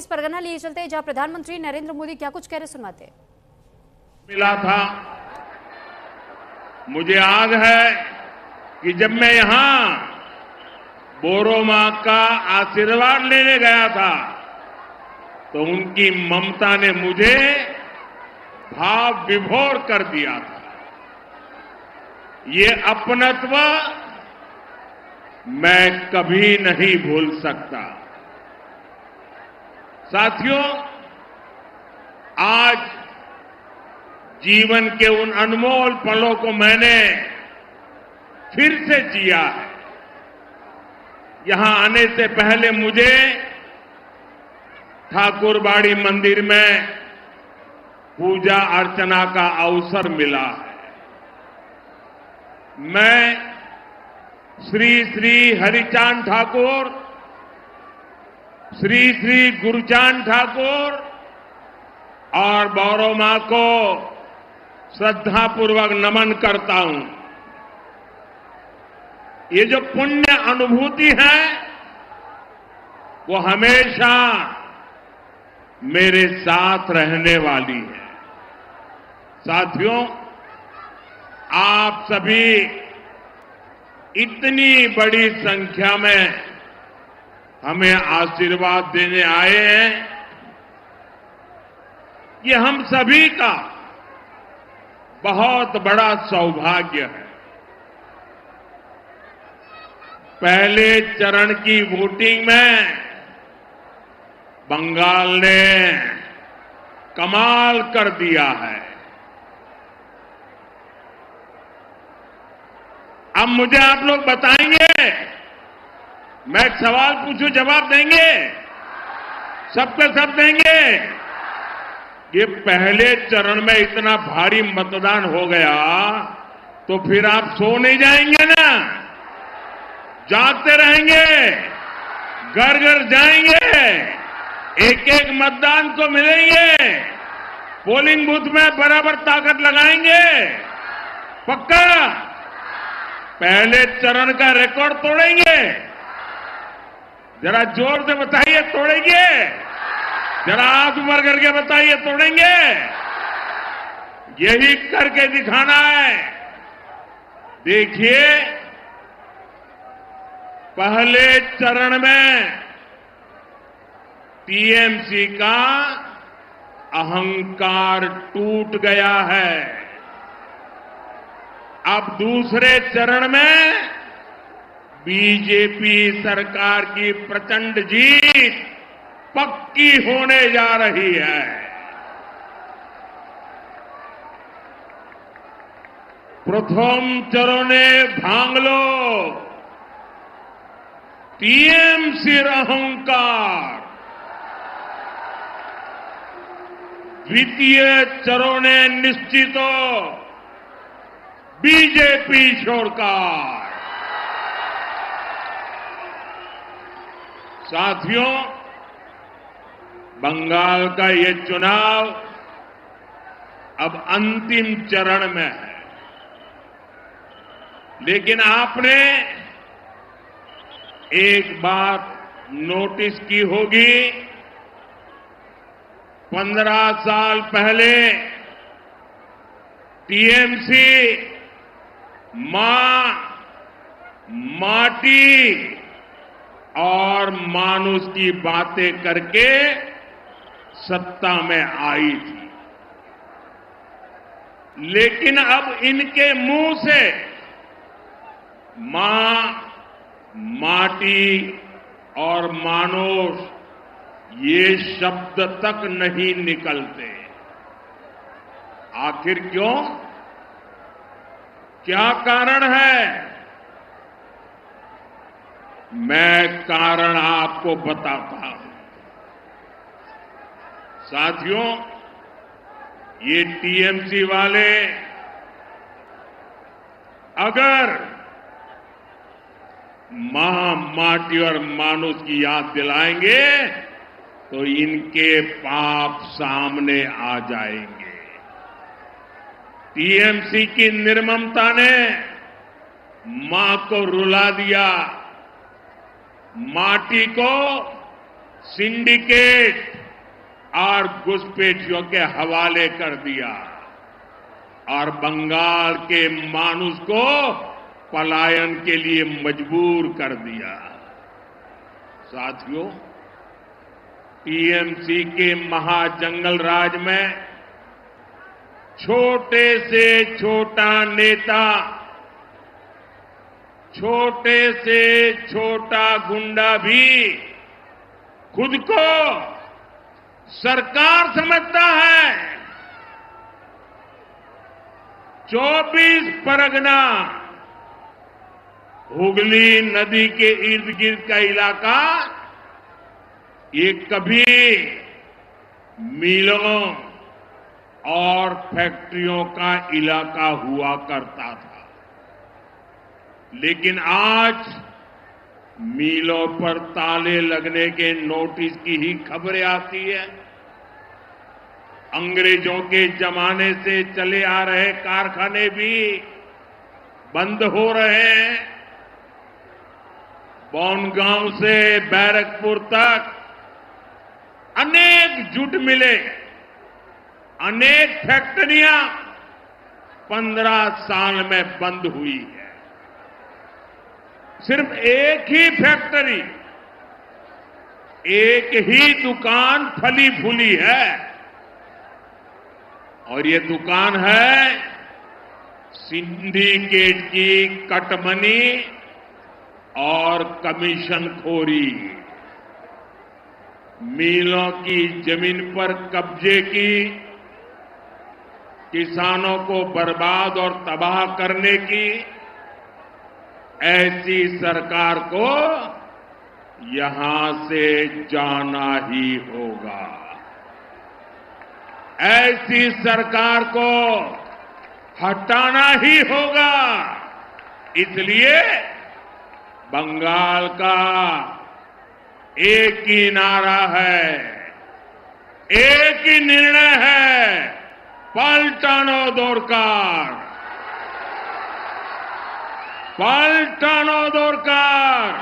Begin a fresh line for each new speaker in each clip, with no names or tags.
इस परगना लिए चलते जहां प्रधानमंत्री नरेंद्र मोदी क्या कुछ कह रहे सुनवाते हैं।
मिला था। मुझे याद है कि जब मैं यहां बोरो मां का आशीर्वाद लेने गया था तो उनकी ममता ने मुझे भाव विभोर कर दिया था। ये अपनत्व मैं कभी नहीं भूल सकता। साथियों, आज जीवन के उन अनमोल पलों को मैंने फिर से जिया है। यहां आने से पहले मुझे ठाकुरबाड़ी मंदिर में पूजा अर्चना का अवसर मिला है। मैं श्री श्री हरिचांद ठाकुर, श्री श्री गुरुचांद ठाकुर और बोरो मां को श्रद्धापूर्वक नमन करता हूं। ये जो पुण्य अनुभूति है वो हमेशा मेरे साथ रहने वाली है। साथियों, आप सभी इतनी बड़ी संख्या में हमें आशीर्वाद देने आए हैं, ये हम सभी का बहुत बड़ा सौभाग्य है। पहले चरण की वोटिंग में बंगाल ने कमाल कर दिया है। अब मुझे आप लोग बताएंगे, मैं एक सवाल पूछूं, जवाब देंगे? सबके सब देंगे? ये पहले चरण में इतना भारी मतदान हो गया तो फिर आप सो नहीं जाएंगे ना? जागते रहेंगे, घर घर जाएंगे, एक एक मतदान को मिलेंगे, पोलिंग बूथ में बराबर ताकत लगाएंगे। पक्का? पहले चरण का रिकॉर्ड तोड़ेंगे? जरा जोर से बताइए, तोड़ेंगे? जरा हाथ ऊपर करके बताइए, तोड़ेंगे? यही करके दिखाना है। देखिए, पहले चरण में टीएमसी का अहंकार टूट गया है। अब दूसरे चरण में बीजेपी सरकार की प्रचंड जीत पक्की होने जा रही है। प्रथम चरणे भांगलो टीएमसीर अहंकार, द्वितीय चरणे निश्चितो बीजेपी सरकार। साथियों, बंगाल का ये चुनाव अब अंतिम चरण में है, लेकिन आपने एक बात नोटिस की होगी, 15 साल पहले टीएमसी मां, माटी और मानुष की बातें करके सत्ता में आई थी, लेकिन अब इनके मुंह से मां, माटी और मानुष ये शब्द तक नहीं निकलते। आखिर क्यों? क्या कारण है? मैं कारण आपको बताता हूं। साथियों, ये टीएमसी वाले अगर मां, माटी और मानुष की याद दिलाएंगे तो इनके पाप सामने आ जाएंगे। टीएमसी की निर्ममता ने मां को रुला दिया, माटी को सिंडिकेट और घुसपैठियों के हवाले कर दिया और बंगाल के मानुष को पलायन के लिए मजबूर कर दिया। साथियों, टीएमसी के महाजंगल राज में छोटे से छोटा नेता, छोटे से छोटा गुंडा भी खुद को सरकार समझता है। 24 परगना, हुगली नदी के इर्द गिर्द का इलाका, ये कभी मिलों और फैक्ट्रियों का इलाका हुआ करता था, लेकिन आज मिलों पर ताले लगने के नोटिस की ही खबरें आती है। अंग्रेजों के जमाने से चले आ रहे कारखाने भी बंद हो रहे हैं। बोनगांव से बैरकपुर तक अनेक जूट मिले, अनेक फैक्ट्रियां 15 साल में बंद हुई है। सिर्फ एक ही फैक्ट्री, एक ही दुकान फली फूली है और ये दुकान है सिंडिकेट की कटमनी और कमीशन खोरी। मिलों की जमीन पर कब्जे की, किसानों को बर्बाद और तबाह करने की, ऐसी सरकार को यहां से जाना ही होगा। ऐसी सरकार को हटाना ही होगा। इसलिए बंगाल का एक ही नारा है, एक ही निर्णय है, पलटानो दरकार, पलटानो दरकार,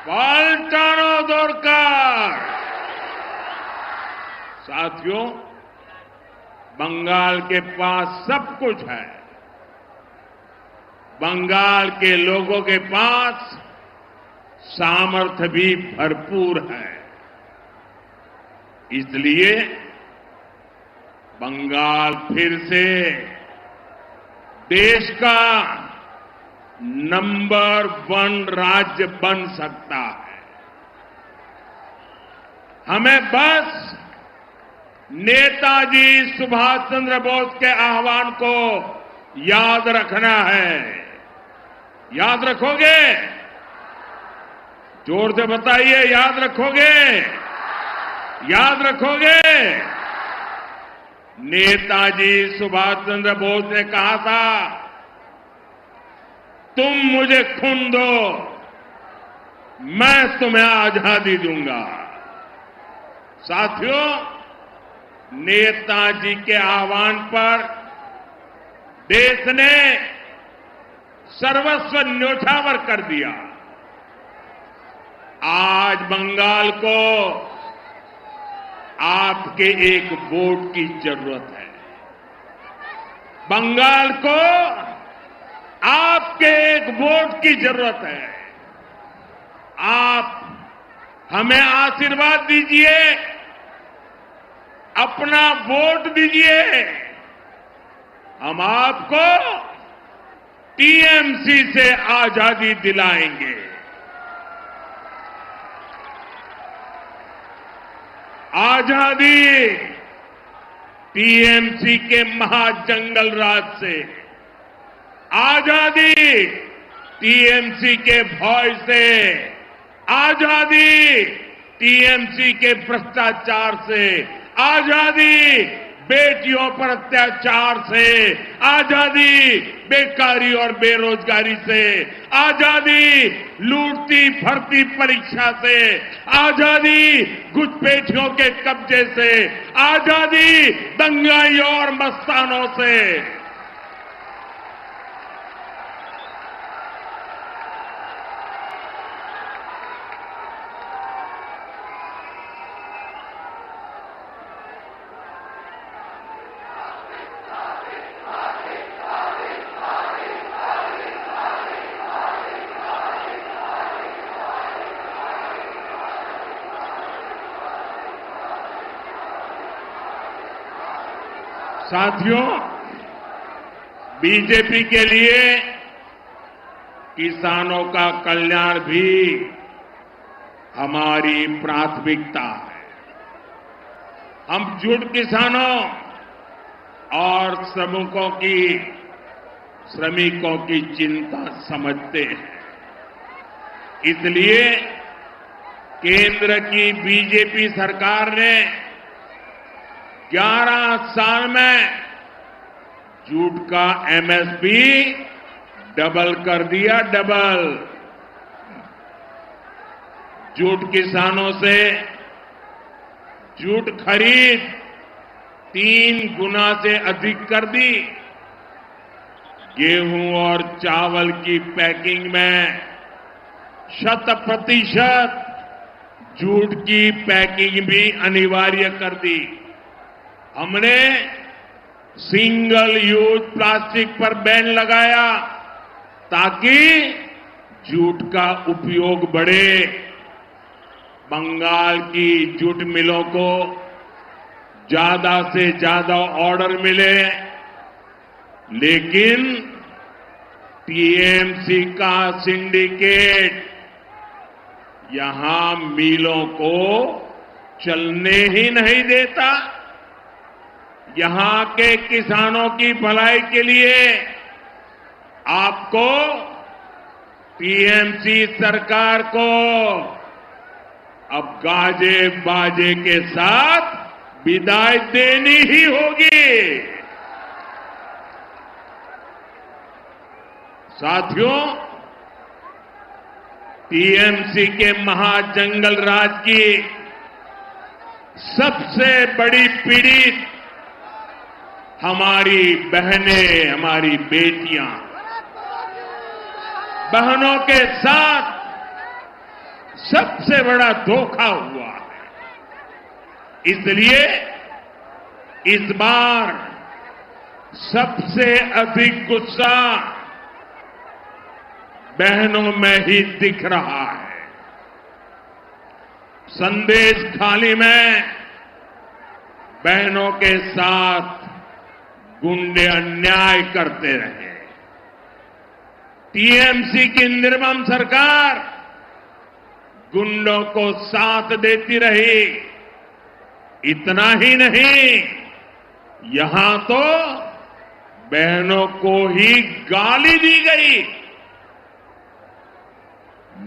पलटानो दरकार। साथियों, बंगाल के पास सब कुछ है। बंगाल के लोगों के पास सामर्थ्य भी भरपूर है। इसलिए बंगाल फिर से देश का नंबर 1 राज्य बन सकता है। हमें बस नेताजी सुभाष चंद्र बोस के आह्वान को याद रखना है। याद रखोगे? जोर से बताइए, याद रखोगे? याद रखोगे? नेताजी सुभाष चंद्र बोस ने कहा था, तुम मुझे खून दो, मैं तुम्हें आजादी दूंगा। साथियों, नेताजी के आह्वान पर देश ने सर्वस्व न्योछावर कर दिया। आज बंगाल को आपके एक वोट की जरूरत है। बंगाल को आपके एक वोट की जरूरत है। आप हमें आशीर्वाद दीजिए, अपना वोट दीजिए। हम आपको टीएमसी से आजादी दिलाएंगे। आजादी टीएमसी के महाजंगल राज से, आजादी टीएमसी के भय से, आजादी टीएमसी के भ्रष्टाचार से, आजादी बेटियों पर अत्याचार से, आजादी बेकारी और बेरोजगारी से, आजादी लूटती भर्ती परीक्षा से, आजादी घुसपैठियों के कब्जे से, आजादी दंगाइयों और मस्तानों से। साथियों, बीजेपी के लिए किसानों का कल्याण भी हमारी प्राथमिकता है। हम जुट किसानों और श्रमिकों की चिंता समझते हैं। इसलिए केंद्र की बीजेपी सरकार ने 11 साल में जूट का एमएसपी डबल कर दिया, डबल। जूट किसानों से जूट खरीद 3 गुना से अधिक कर दी। गेहूं और चावल की पैकिंग में 100% जूट की पैकिंग भी अनिवार्य कर दी। हमने सिंगल यूज प्लास्टिक पर बैन लगाया ताकि जूट का उपयोग बढ़े। बंगाल की जूट मिलों को ज्यादा से ज्यादा ऑर्डर मिले, लेकिन टीएमसी का सिंडिकेट यहां मिलों को चलने ही नहीं देता। यहां के किसानों की भलाई के लिए आपको, टीएमसी सरकार को अब गाजे बाजे के साथ विदाई देनी ही होगी। साथियों, टीएमसी के महाजंगल राज की सबसे बड़ी पीड़ित हमारी बहनें, हमारी बेटियां। बहनों के साथ सबसे बड़ा धोखा हुआ है। इसलिए इस बार सबसे अधिक गुस्सा बहनों में ही दिख रहा है। संदेश खाली में बहनों के साथ गुंडे अन्याय करते रहे। टीएमसी की निर्मम सरकार गुंडों को साथ देती रही। इतना ही नहीं, यहां तो बहनों को ही गाली दी गई।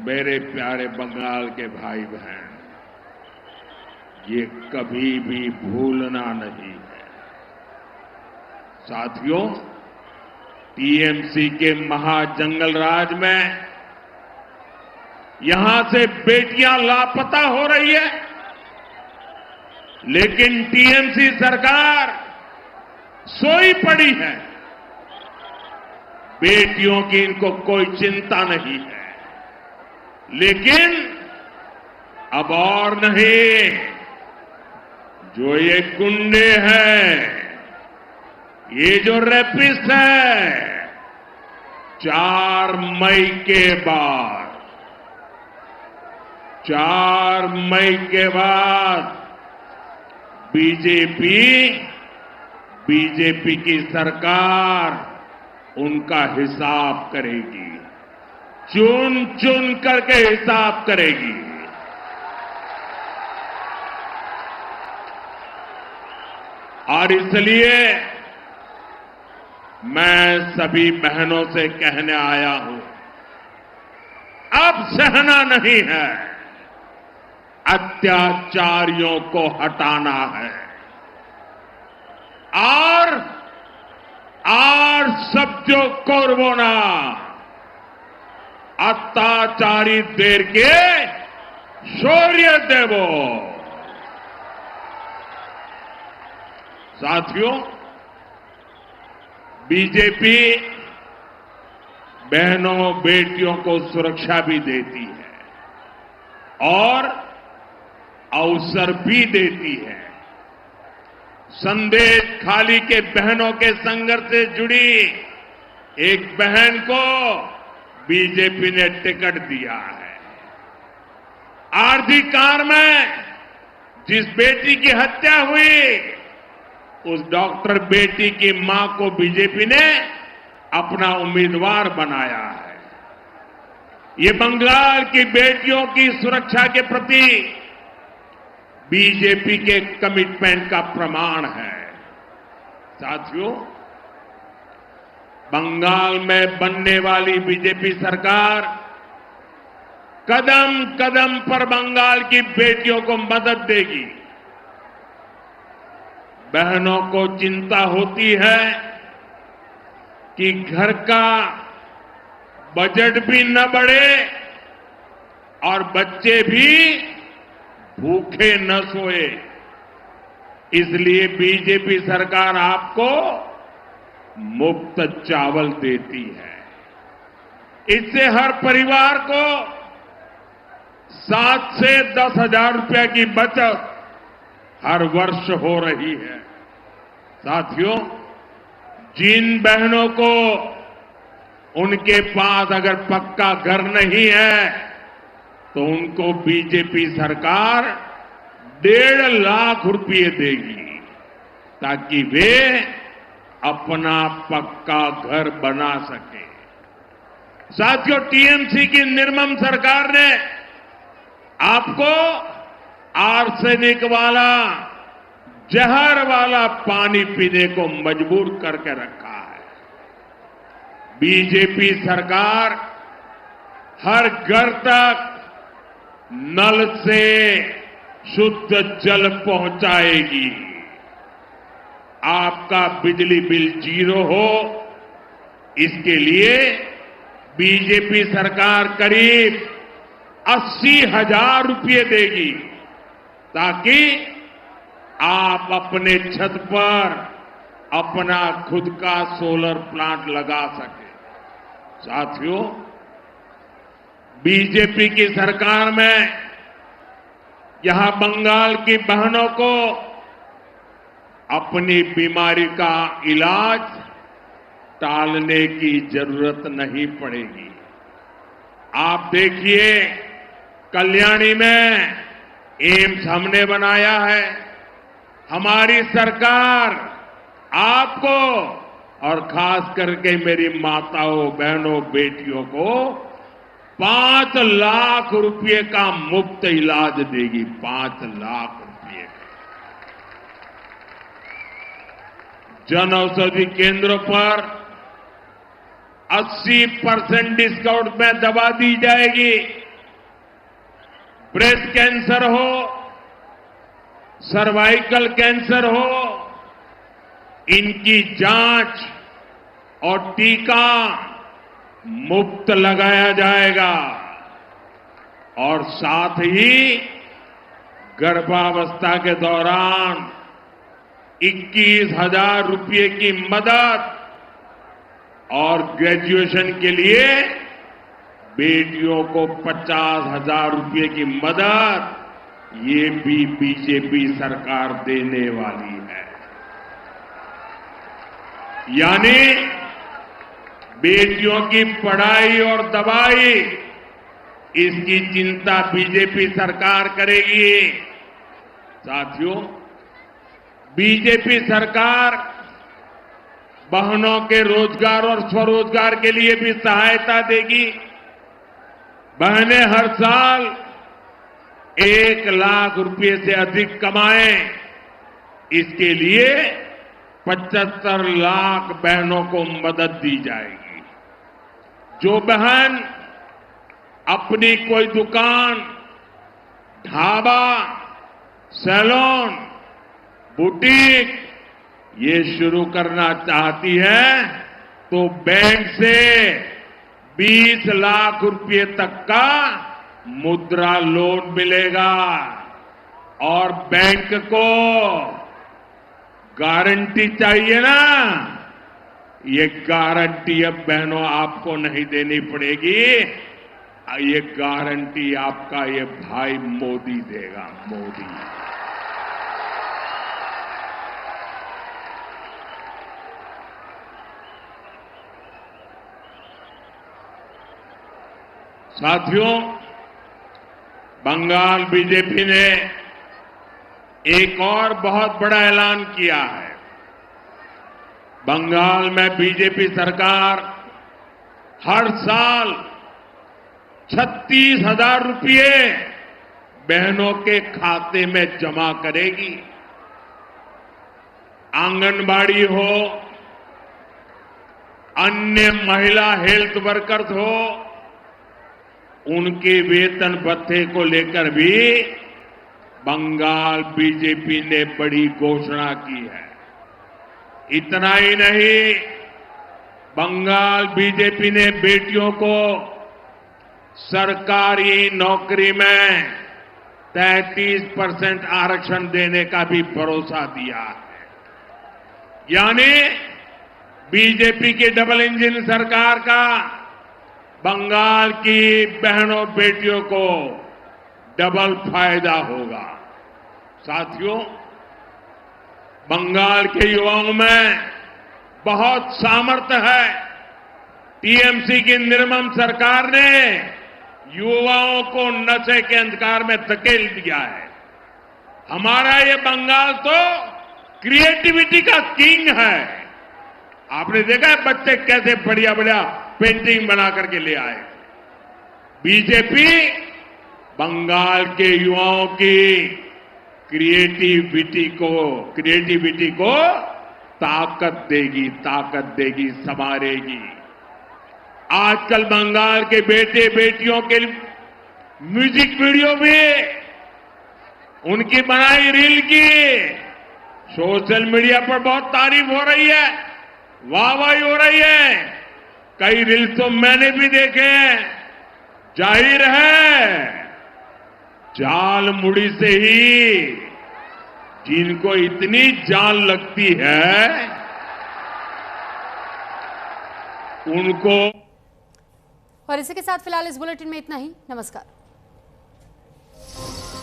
मेरे प्यारे बंगाल के भाई बहन, ये कभी भी भूलना नहीं है। साथियों, टीएमसी के महाजंगल राज में यहां से बेटियां लापता हो रही है, लेकिन टीएमसी सरकार सोई पड़ी है। बेटियों की इनको कोई चिंता नहीं है। लेकिन अब और नहीं, जो ये गुंडे हैं, ये जो रेपिस्ट है, 4 मई के बाद बीजेपी की सरकार उनका हिसाब करेगी, चुन चुन करके हिसाब करेगी। और इसलिए मैं सभी बहनों से कहने आया हूं, अब सहना नहीं है, अत्याचारियों को हटाना है। और सत्यो कोरबोना, अत्याचारी देर के शौर्य देवो। साथियों, बीजेपी बहनों बेटियों को सुरक्षा भी देती है और अवसर भी देती है। संदेश खाली के बहनों के संघर्ष से जुड़ी एक बहन को बीजेपी ने टिकट दिया है। आरजी कार में जिस बेटी की हत्या हुई, उस डॉक्टर बेटी की मां को बीजेपी ने अपना उम्मीदवार बनाया है। ये बंगाल की बेटियों की सुरक्षा के प्रति बीजेपी के कमिटमेंट का प्रमाण है। साथियों, बंगाल में बनने वाली बीजेपी सरकार कदम कदम पर बंगाल की बेटियों को मदद देगी। बहनों को चिंता होती है कि घर का बजट भी न बढ़े और बच्चे भी भूखे न सोए। इसलिए बीजेपी सरकार आपको मुफ्त चावल देती है। इससे हर परिवार को 7 से 10 हजार रुपए की बचत हर वर्ष हो रही है। साथियों, जिन बहनों को उनके पास अगर पक्का घर नहीं है तो उनको बीजेपी सरकार 1.5 लाख रुपए देगी ताकि वे अपना पक्का घर बना सके। साथियों, टीएमसी की निर्मम सरकार ने आपको आर्सेनिक वाला, जहर वाला पानी पीने को मजबूर करके रखा है। बीजेपी सरकार हर घर तक नल से शुद्ध जल पहुंचाएगी। आपका बिजली बिल 0 हो, इसके लिए बीजेपी सरकार करीब 80,000 रुपये देगी ताकि आप अपने छत पर अपना खुद का सोलर प्लांट लगा सके। साथियों, बीजेपी की सरकार में यहां बंगाल की बहनों को अपनी बीमारी का इलाज टालने की जरूरत नहीं पड़ेगी। आप देखिए, कल्याणी में एम्स हमने बनाया है। हमारी सरकार आपको और खास करके मेरी माताओं, बहनों, बेटियों को 5 लाख रुपए का मुफ्त इलाज देगी। 5 लाख रुपए का। जन औषधि केंद्रों पर 80% डिस्काउंट में दवा दी जाएगी। ब्रेस्ट कैंसर हो, सर्वाइकल कैंसर हो, इनकी जांच और टीका मुफ्त लगाया जाएगा। और साथ ही गर्भावस्था के दौरान 21,000 रुपये की मदद और ग्रेजुएशन के लिए बेटियों को 50,000 रुपये की मदद, ये भी बीजेपी सरकार देने वाली है। यानी बेटियों की पढ़ाई और दवाई, इसकी चिंता बीजेपी सरकार करेगी। साथियों, बीजेपी सरकार बहनों के रोजगार और स्वरोजगार के लिए भी सहायता देगी। बहनें हर साल 1 लाख रुपए से अधिक कमाएं, इसके लिए 75 लाख बहनों को मदद दी जाएगी। जो बहन अपनी कोई दुकान, ढाबा, सैलून, बुटीक ये शुरू करना चाहती है तो बैंक से 20 लाख रुपए तक का मुद्रा लोन मिलेगा। और बैंक को गारंटी चाहिए ना, ये गारंटी अब बहनों आपको नहीं देनी पड़ेगी। ये गारंटी आपका ये भाई मोदी देगा। मोदी। साथियों, बंगाल बीजेपी ने एक और बहुत बड़ा ऐलान किया है। बंगाल में बीजेपी सरकार हर साल 36,000 रुपये बहनों के खाते में जमा करेगी। आंगनबाड़ी हो, अन्य महिला हेल्थ वर्कर्स हो, उनके वेतन भत्ते को लेकर भी बंगाल बीजेपी ने बड़ी घोषणा की है। इतना ही नहीं, बंगाल बीजेपी ने बेटियों को सरकारी नौकरी में 33% आरक्षण देने का भी भरोसा दिया है। यानी बीजेपी की डबल इंजन सरकार का बंगाल की बहनों बेटियों को डबल फायदा होगा। साथियों, बंगाल के युवाओं में बहुत सामर्थ्य है। टीएमसी की निर्मम सरकार ने युवाओं को नशे के अंधकार में धकेल दिया है। हमारा ये बंगाल तो क्रिएटिविटी का किंग है। आपने देखा है बच्चे कैसे बढ़िया बढ़िया पेंटिंग बना करके ले आए। बीजेपी बंगाल के युवाओं की क्रिएटिविटी को ताकत देगी, संवारेगी। आजकल बंगाल के बेटे बेटियों के म्यूजिक वीडियो भी, उनकी बनाई रील की सोशल मीडिया पर बहुत तारीफ हो रही है, वाहवाही हो रही है। कई रील्स तो मैंने भी देखे हैं। जाहिर है, जाल मुड़ी से ही जिनको इतनी जान लगती है उनको।
और इसी के साथ फिलहाल इस बुलेटिन में इतना ही। नमस्कार।